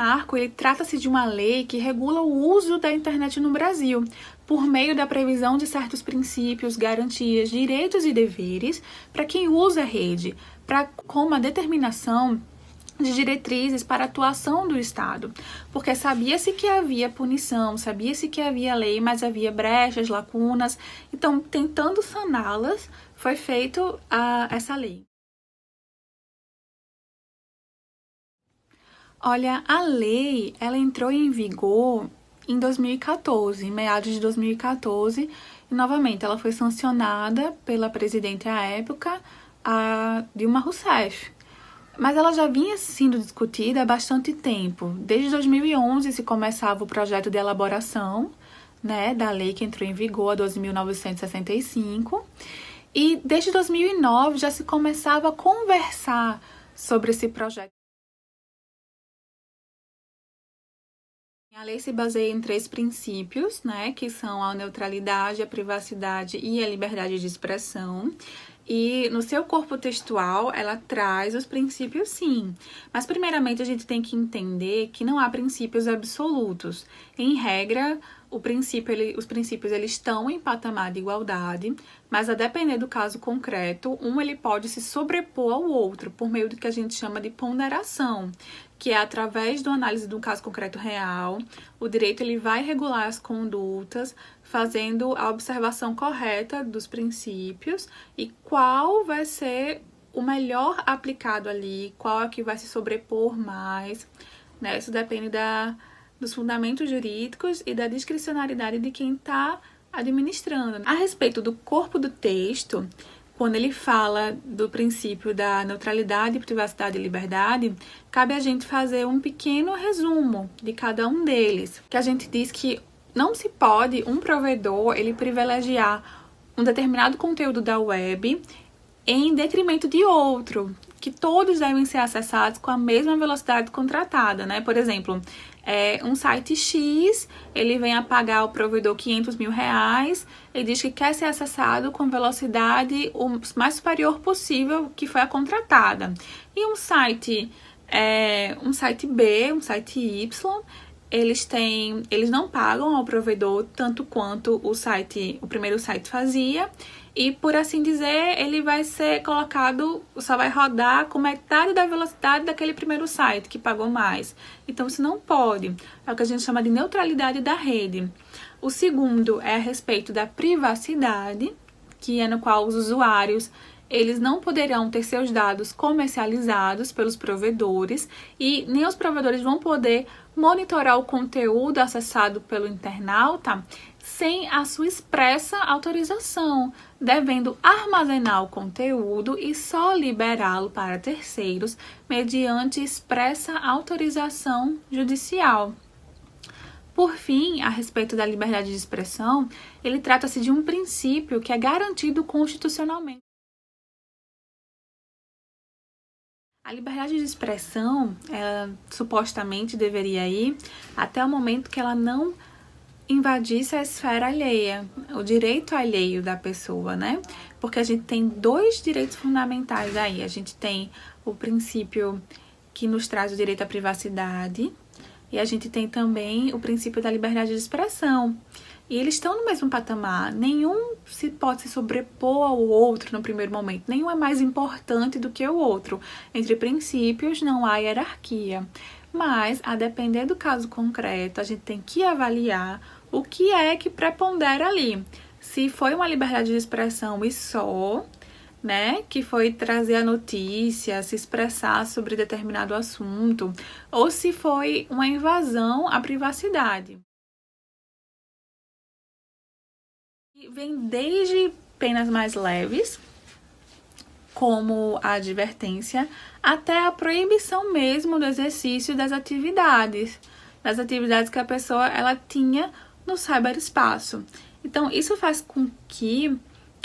marco, ele trata-se de uma lei que regula o uso da internet no Brasil, por meio da previsão de certos princípios, garantias, direitos e deveres para quem usa a rede, com uma determinação de diretrizes para a atuação do Estado, porque sabia-se que havia punição, sabia-se que havia lei, mas havia brechas, lacunas, então, tentando saná-las, foi feito essa lei. Olha, a lei, ela entrou em vigor em 2014, em meados de 2014, e novamente ela foi sancionada pela presidente à época, a Dilma Rousseff. Mas ela já vinha sendo discutida há bastante tempo. Desde 2011 se começava o projeto de elaboração, né, da lei que entrou em vigor, a 12.965, e desde 2009 já se começava a conversar sobre esse projeto. A lei se baseia em 3 princípios, né, que são a neutralidade, a privacidade e a liberdade de expressão. E no seu corpo textual, ela traz os princípios, sim. Mas, primeiramente, a gente tem que entender que não há princípios absolutos. Em regra, os princípios eles estão em patamar de igualdade, mas a depender do caso concreto, ele pode se sobrepor ao outro por meio do que a gente chama de ponderação, que é através da análise do caso concreto real, o direito ele vai regular as condutas, fazendo a observação correta dos princípios e qual vai ser o melhor aplicado ali, qual é que vai se sobrepor mais, né? Isso depende dos fundamentos jurídicos e da discricionariedade de quem está administrando. A respeito do corpo do texto, quando ele fala do princípio da neutralidade, privacidade e liberdade, cabe a gente fazer um pequeno resumo de cada um deles. Que a gente diz que não se pode um provedor ele privilegiar um determinado conteúdo da web em detrimento de outro, que todos devem ser acessados com a mesma velocidade contratada, né? Por exemplo, um site X, ele vem a pagar ao provedor R$500.000 e diz que quer ser acessado com velocidade o mais superior possível que foi a contratada. E um site B, um site Y, eles não pagam ao provedor tanto quanto o primeiro site fazia, e por assim dizer, ele vai ser colocado, só vai rodar com metade da velocidade daquele primeiro site que pagou mais. Então isso não pode. É o que a gente chama de neutralidade da rede. O segundo é a respeito da privacidade, que é no qual os usuários eles não poderão ter seus dados comercializados pelos provedores e nem os provedores vão poder monitorar o conteúdo acessado pelo internauta sem a sua expressa autorização, devendo armazenar o conteúdo e só liberá-lo para terceiros mediante expressa autorização judicial. Por fim, a respeito da liberdade de expressão, ele trata-se de um princípio que é garantido constitucionalmente. A liberdade de expressão, ela supostamente deveria ir até o momento que ela não invadisse a esfera alheia, o direito alheio da pessoa, né? Porque a gente tem 2 direitos fundamentais aí. A gente tem o princípio que nos traz o direito à privacidade e a gente tem também o princípio da liberdade de expressão. E eles estão no mesmo patamar. Nenhum pode se sobrepor ao outro no primeiro momento. Nenhum é mais importante do que o outro. Entre princípios não há hierarquia. Mas, a depender do caso concreto, a gente tem que avaliar o que é que prepondera ali. Se foi uma liberdade de expressão e só, né, que foi trazer a notícia, se expressar sobre determinado assunto, ou se foi uma invasão à privacidade. Vem desde penas mais leves, como a advertência, até a proibição mesmo do exercício das atividades que a pessoa ela tinha no cyberespaço. Então, isso faz com que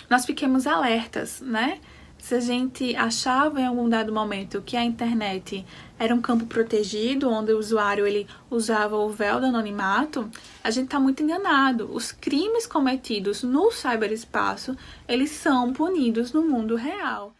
nós fiquemos alertas, né? Se a gente achava em algum dado momento que a internet era um campo protegido, onde o usuário ele usava o véu do anonimato, a gente está muito enganado. Os crimes cometidos no cyberespaço, eles são punidos no mundo real.